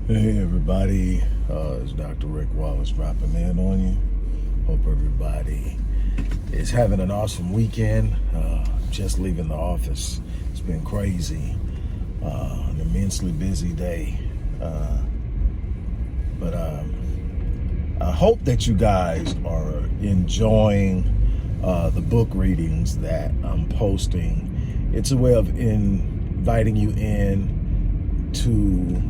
Hey everybody, it's Dr. Rick Wallace dropping in on you. Hope everybody is having an awesome weekend. Just leaving the office. It's been crazy. An immensely busy day. But I hope that you guys are enjoying the book readings that I'm posting. It's a way of inviting you in to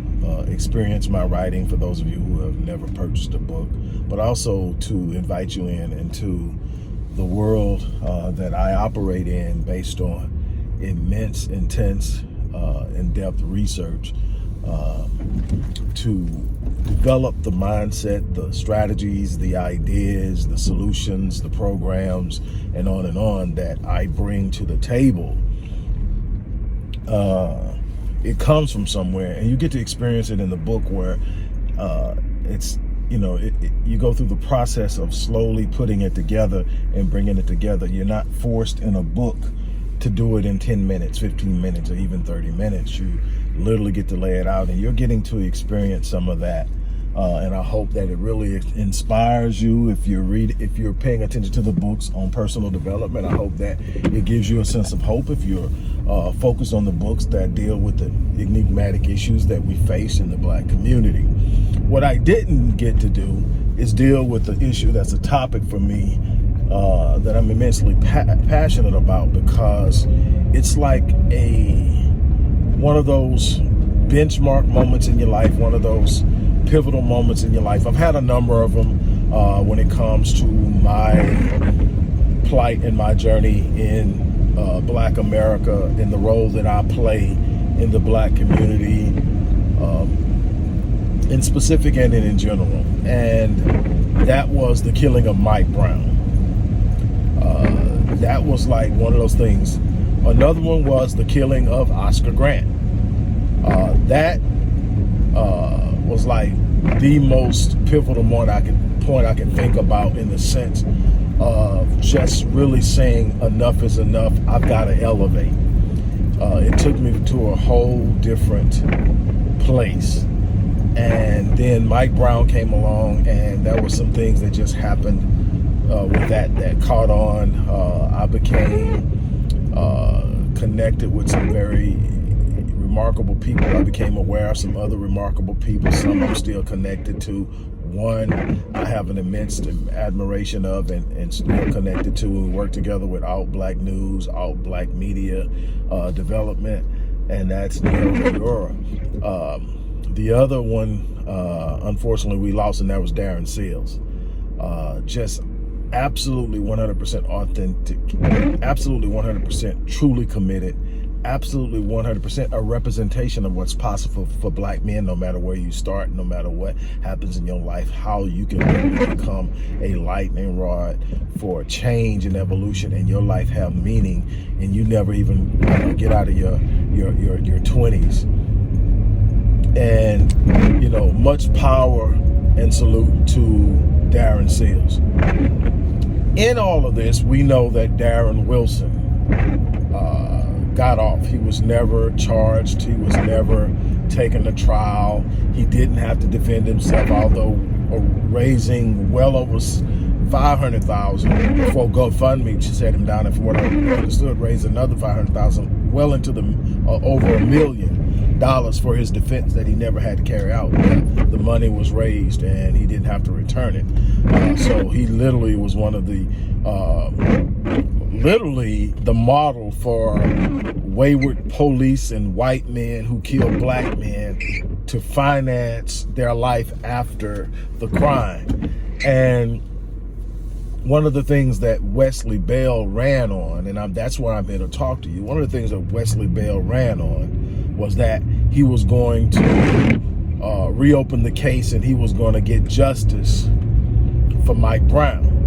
experience my writing for those of you who have never purchased a book, but also to invite you into the world that I operate in based on immense, intense, in-depth research to develop the mindset, the strategies, the ideas, the solutions, the programs, and on that I bring to the table. It comes from somewhere, and you get to experience it in the book where it's, you go through the process of slowly putting it together and bringing it together. You're not forced in a book to do it in 10 minutes, 15 minutes, or even 30 minutes. You literally get to lay it out, and you're getting to experience some of that. And I hope that it really inspires you. If you're paying attention to the books on personal development, I hope that it gives you a sense of hope. If you're focused on the books that deal with the enigmatic issues that we face in the Black community. What I didn't get to do is deal with the issue that's a topic for me that I'm immensely passionate about, because it's like one of those benchmark moments in your life, one of those pivotal moments in your life. I've had a number of them when it comes to my plight and my journey in Black America, in the role that I play in the Black community, in specific and in general. And that was the killing of Mike Brown. That was like one of those things. Another one was the killing of Oscar Grant. That was like the most pivotal point I can think about, in the sense of just really saying enough is enough. I've got to elevate. It took me to a whole different place. And then Mike Brown came along, and there were some things that just happened with that caught on. I became connected with some very remarkable people. I became aware of some other remarkable people. Some I'm still connected to. One I have an immense admiration of and still connected to. We work together with Out Black News, Out Black Media Development, and that's Neil Leora. The other one, unfortunately, we lost, and that was Darren Seals. Just absolutely 100% authentic, absolutely 100% truly committed, absolutely 100% a representation of what's possible for Black men, no matter where you start, no matter what happens in your life, how you can really become a lightning rod for change and evolution, and your life have meaning, and you never even get out of your 20s. And much power and salute to Darren Seals. In all of this, we know that Darren Wilson got off. He was never charged. He was never taken to trial. He didn't have to defend himself, although raising well over $500,000 before GoFundMe set him down, and from what I understood, raised another $500,000, well into the over $1 million for his defense that he never had to carry out. The money was raised, and he didn't have to return it. So he literally was one of the model for wayward police and white men who kill Black men to finance their life after the crime. And one of the things that Wesley Bell ran on, and that's why I'm here to talk to you, one of the things that Wesley Bell ran on was that he was going to reopen the case, and he was going to get justice for Mike Brown.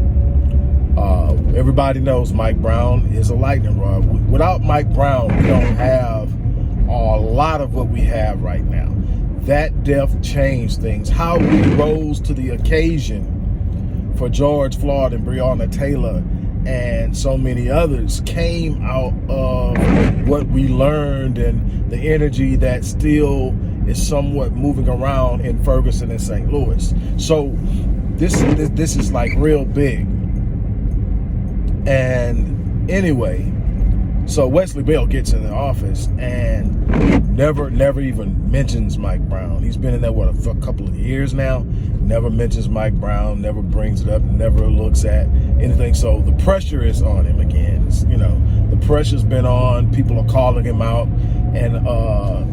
Everybody knows Mike Brown is a lightning rod. Without Mike Brown, we don't have a lot of what we have right now. That death changed things. How we rose to the occasion for George Floyd and Breonna Taylor and so many others came out of what we learned and the energy that still is somewhat moving around in Ferguson and St. Louis. So this is like real big. And anyway, so Wesley Bell gets in the office and never even mentions Mike Brown. He's been in there, for a couple of years now. Never mentions Mike Brown, never brings it up, never looks at anything. So the pressure is on him again. The pressure's been on. People are calling him out and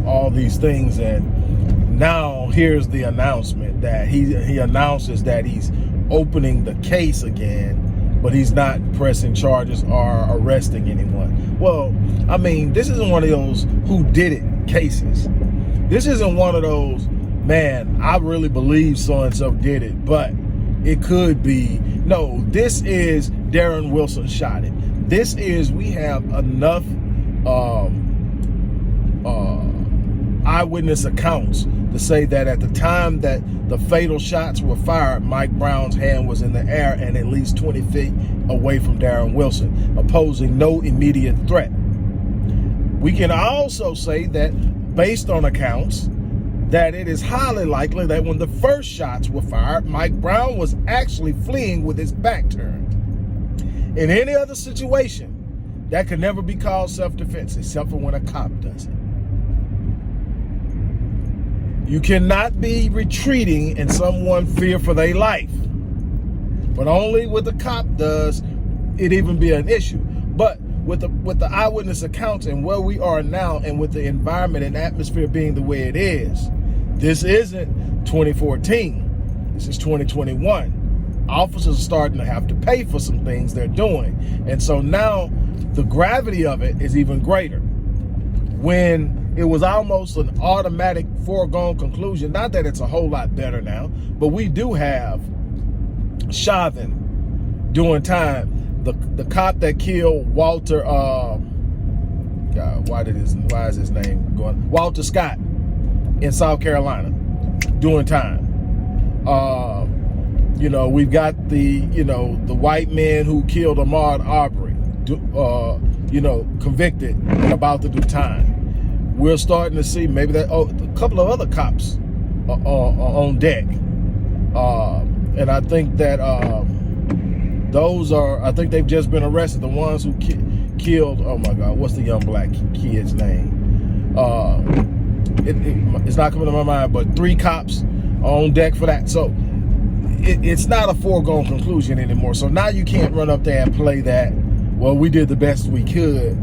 all these things. And now here's the announcement that he announces that he's opening the case again, but he's not pressing charges or arresting anyone. Well, I mean, this isn't one of those who did it cases. This isn't one of those, man, I really believe so-and-so did it, but it could be. No, this is Darren Wilson shot it. This is, we have enough eyewitness accounts to say that at the time that the fatal shots were fired, Mike Brown's hand was in the air and at least 20 feet away from Darren Wilson, opposing no immediate threat. We can also say that, based on accounts, that it is highly likely that when the first shots were fired, Mike Brown was actually fleeing with his back turned. In any other situation, that could never be called self-defense, except for when a cop does it. You cannot be retreating and someone fear for their life. But only with the cop does it even be an issue. But with the eyewitness accounts and where we are now, and with the environment and atmosphere being the way it is, this isn't 2014. This is 2021. Officers are starting to have to pay for some things they're doing. And so now the gravity of it is even greater. When it was almost an automatic foregone conclusion, not that it's a whole lot better now, but we do have Chauvin doing time. The cop that killed Walter, God, why is his name going? Walter Scott in South Carolina doing time. We've got the white man who killed Ahmaud Arbery, convicted and about to do time. We're starting to see maybe that a couple of other cops are on deck, and I think that I think they've just been arrested. The ones who killed, oh my God, what's the young black kid's name? It's not coming to my mind, but 3 cops are on deck for that. So it's not a foregone conclusion anymore. So now you can't run up there and play that, well, we did the best we could,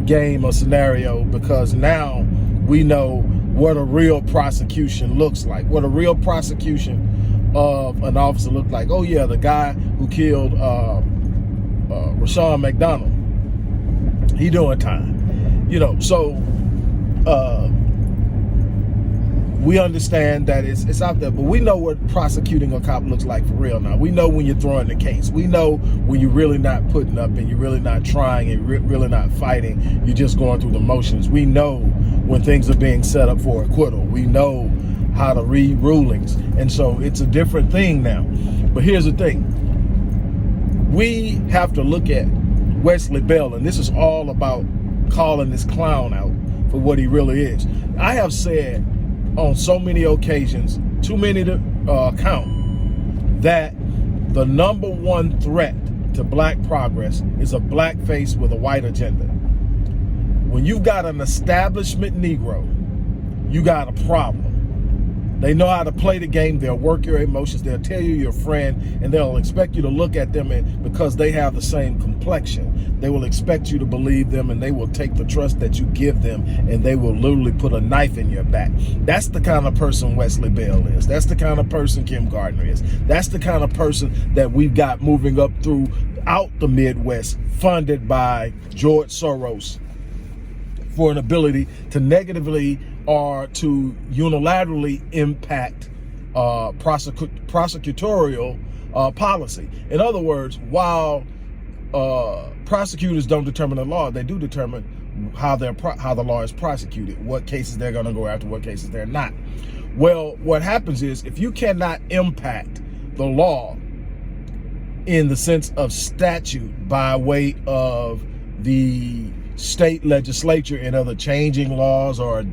game or scenario, because now we know what a real prosecution looks like, what a real prosecution of an officer looked like. Oh yeah, the guy who killed Rashawn McDonald, he doing time. So we understand that it's out there, but we know what prosecuting a cop looks like for real now. We know when you're throwing the case. We know when you're really not putting up and you're really not trying and really not fighting. You're just going through the motions. We know when things are being set up for acquittal. We know how to read rulings. And so it's a different thing now. But here's the thing. We have to look at Wesley Bell, and this is all about calling this clown out for what he really is. I have said on so many occasions, too many to count, that the number one threat to black progress is a black face with a white agenda. When you've got an establishment Negro, you got a problem. They know how to play the game. They'll work your emotions. They'll tell you you're a friend, and they'll expect you to look at them, and because they have the same complexion, they will expect you to believe them, and they will take the trust that you give them, and they will literally put a knife in your back. That's the kind of person Wesley Bell is. That's the kind of person Kim Gardner is. That's the kind of person that we've got moving up throughout the Midwest, funded by George Soros, for an ability to negatively or to unilaterally impact prosecutorial policy. In other words, while prosecutors don't determine the law, they do determine how the law is prosecuted, what cases they're going to go after, what cases they're not. Well, what happens is, if you cannot impact the law in the sense of statute by way of the state legislature in other changing laws or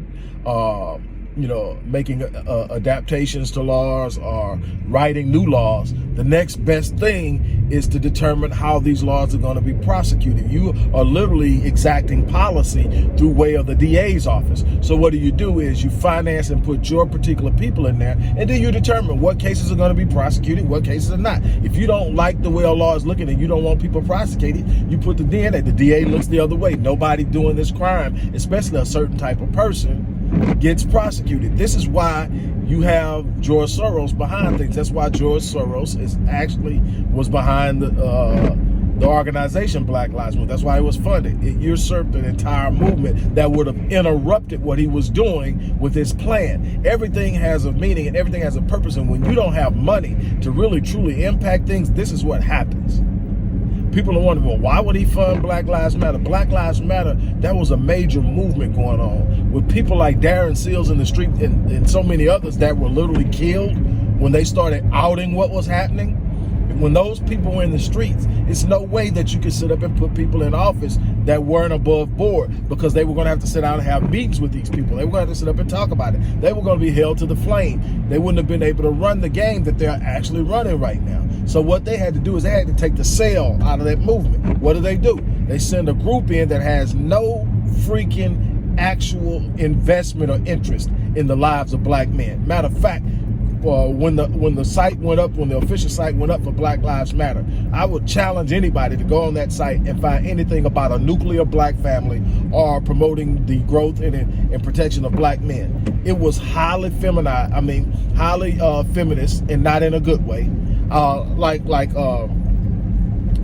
making adaptations to laws or writing new laws. The next best thing is to determine how these laws are going to be prosecuted. You are literally exacting policy through way of the DA's office. So what do is you finance and put your particular people in there, and then you determine what cases are going to be prosecuted, what cases are not. If you don't like the way a law is looking and you don't want people prosecuted, you put the DA in there. The DA looks the other way. Nobody doing this crime, especially a certain type of person, gets prosecuted. This is why you have George Soros behind things. That's why George Soros was behind the organization Black Lives Matter. That's why it was funded. It usurped an entire movement that would have interrupted what he was doing with his plan. Everything has a meaning and everything has a purpose. And when you don't have money to really truly impact things, this is what happens. People are wondering, well, why would he fund Black Lives Matter? Black Lives Matter, that was a major movement going on with people like Darren Seals in the street and so many others that were literally killed when they started outing what was happening. When those people were in the streets, it's no way that you could sit up and put people in office that weren't above board, because they were going to have to sit down and have meetings with these people. They were going to have to sit up and talk about it. They were going to be held to the flame. They wouldn't have been able to run the game that they're actually running right now. So what they had to do is they had to take the sail out of that movement. What do? They send a group in that has no freaking actual investment or interest in the lives of black men. Matter of fact, when the site went up, when the official site went up for Black Lives Matter, I would challenge anybody to go on that site and find anything about a nuclear black family or promoting the growth and protection of black men. It was highly feminized. I mean, highly feminist, and not in a good way. Like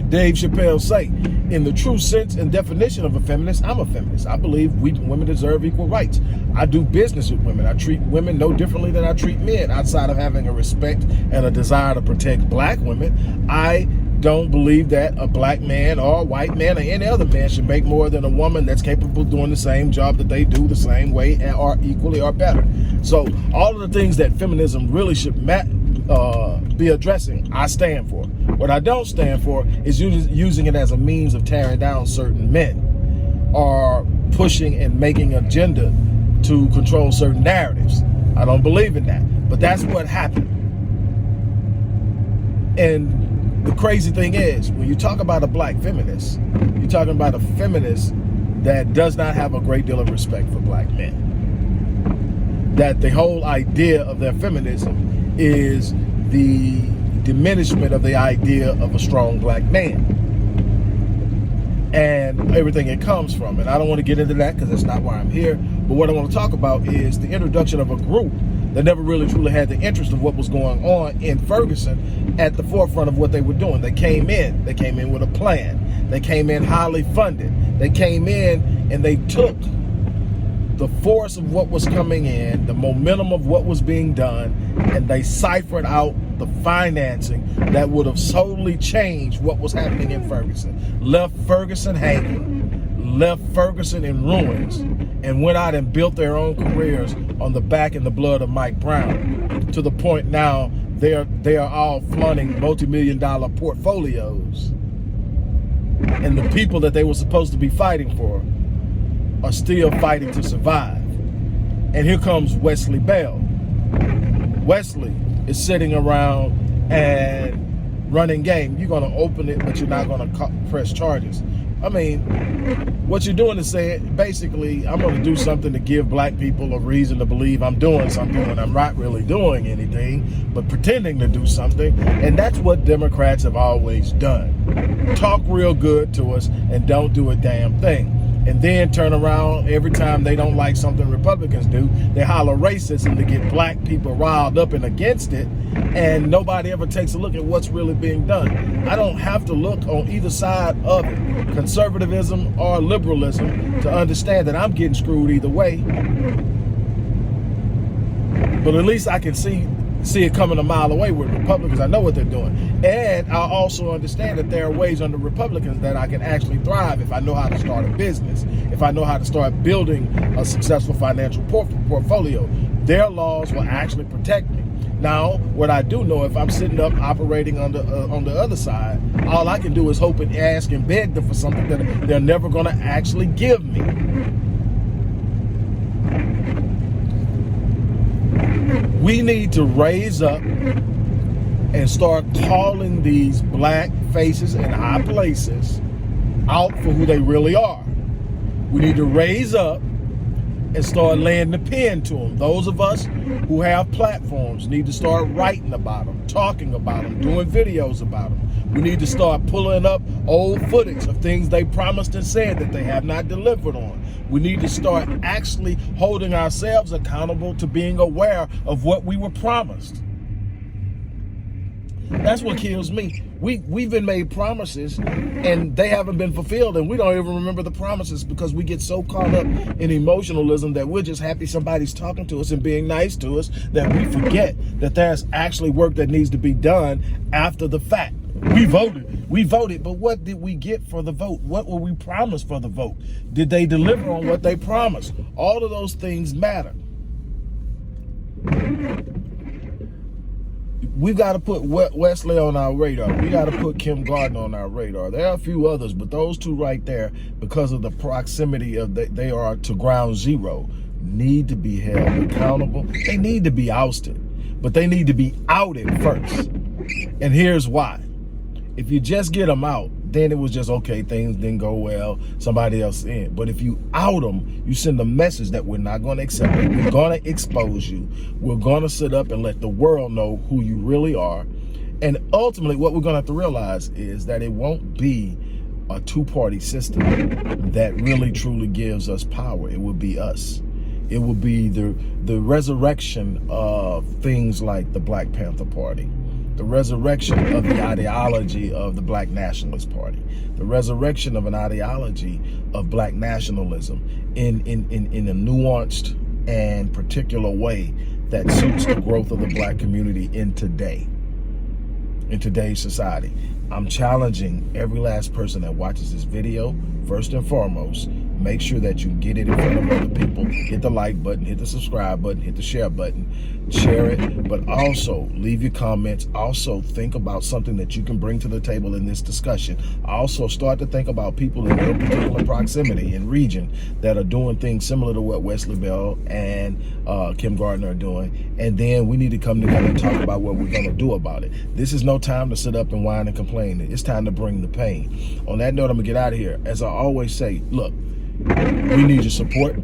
Dave Chappelle say, in the true sense and definition of a feminist, I'm a feminist. I believe women deserve equal rights. I do business with women. I treat women no differently than I treat men. Outside of having a respect and a desire to protect black women, I don't believe that a black man or a white man or any other man should make more than a woman that's capable of doing the same job that they do the same way or equally or better. So all of the things that feminism really should be addressing, I stand for. What I don't stand for is using it as a means of tearing down certain men or pushing and making an agenda to control certain narratives. I don't believe in that, but that's what happened. And the crazy thing is, when you talk about a black feminist, you're talking about a feminist that does not have a great deal of respect for black men. That the whole idea of their feminism is the diminishment of the idea of a strong black man and everything it comes from. And I don't want to get into that because that's not why I'm here. But what I want to talk about is the introduction of a group that never really truly had the interest of what was going on in Ferguson at the forefront of what they were doing. They came in with a plan. They came in highly funded. They came in and they took the force of what was coming in, the momentum of what was being done, and they ciphered out the financing that would have totally changed what was happening in Ferguson. Left Ferguson hanging, left Ferguson in ruins, and went out and built their own careers on the back and the blood of Mike Brown, to the point now they are all flaunting multi-million-dollar portfolios. And the people that they were supposed to be fighting for are still fighting to survive. And here comes Wesley Bell. Wesley is sitting around and running game. You're going to open it, but you're not going to press charges. I mean, what you're doing is saying, basically, I'm going to do something to give black people a reason to believe I'm doing something when I'm not really doing anything, but pretending to do something. And that's what Democrats have always done. Talk real good to us and don't do a damn thing. And then turn around every time they don't like something Republicans do, they holler racism to get black people riled up and against it, and nobody ever takes a look at what's really being done. I don't have to look on either side of it, conservatism or liberalism, to understand that I'm getting screwed either way. But at least I can see it coming a mile away with Republicans. I know what they're doing. And I also understand that there are ways under Republicans that I can actually thrive if I know how to start a business, if I know how to start building a successful financial portfolio. Their laws will actually protect me. Now, what I do know, if I'm sitting up operating on the other side, all I can do is hope and ask and beg them for something that they're never going to actually give me. We need to raise up and start calling these black faces in high places out for who they really are. We need to raise up and start laying the pen to them. Those of us who have platforms need to start writing about them, talking about them, doing videos about them. We need to start pulling up old footage of things they promised and said that they have not delivered on. We need to start actually holding ourselves accountable to being aware of what we were promised. That's what kills me. We've been made promises and they haven't been fulfilled, and we don't even remember the promises because we get so caught up in emotionalism that we're just happy somebody's talking to us and being nice to us that we forget that there's actually work that needs to be done after the fact. We voted, but what did we get for the vote? What were we promised for the vote? Did they deliver on what they promised? All of those things matter. We've got to put Wesley on our radar. We got to put Kim Gardner on our radar. There are a few others, but those two right there, because of the proximity of they are to ground zero, need to be held accountable. They need to be ousted, but they need to be outed first. And here's why. If you just get them out, then it was just, okay, things didn't go well, somebody else in. But if you out them, you send a message that we're not going to accept it. We're going to expose you. We're going to sit up and let the world know who you really are. And ultimately, what we're going to have to realize is that it won't be a two-party system that really, truly gives us power. It will be us. It will be the resurrection of things like the Black Panther Party, the resurrection of the ideology of the Black Nationalist Party, the resurrection of an ideology of Black nationalism in a nuanced and particular way that suits the growth of the Black community in today's society. I'm challenging every last person that watches this video, first and foremost, make sure that you get it in front of other people. Hit the like button, hit the subscribe button, hit the share button, share it, but also leave your comments. Also think about something that you can bring to the table in this discussion. Also start to think about people in your particular proximity and region that are doing things similar to what Wesley Bell and Kim Gardner are doing. And then we need to come together and talk about what we're going to do about it. This is no time to sit up and whine and complain. It's time to bring the pain. On that note, I'm going to get out of here. As I always say, look, we need your support.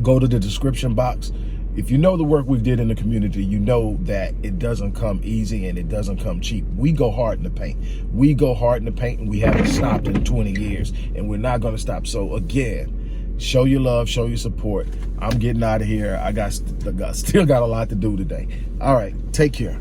Go to the description box. If you know the work we've did in the community, you know that it doesn't come easy and it doesn't come cheap. We go hard in the paint. We go hard in the paint, and we haven't stopped in 20 years, and we're not going to stop. So again, show your love, show your support. I'm getting out of here. I still got a lot to do today. All right, take care.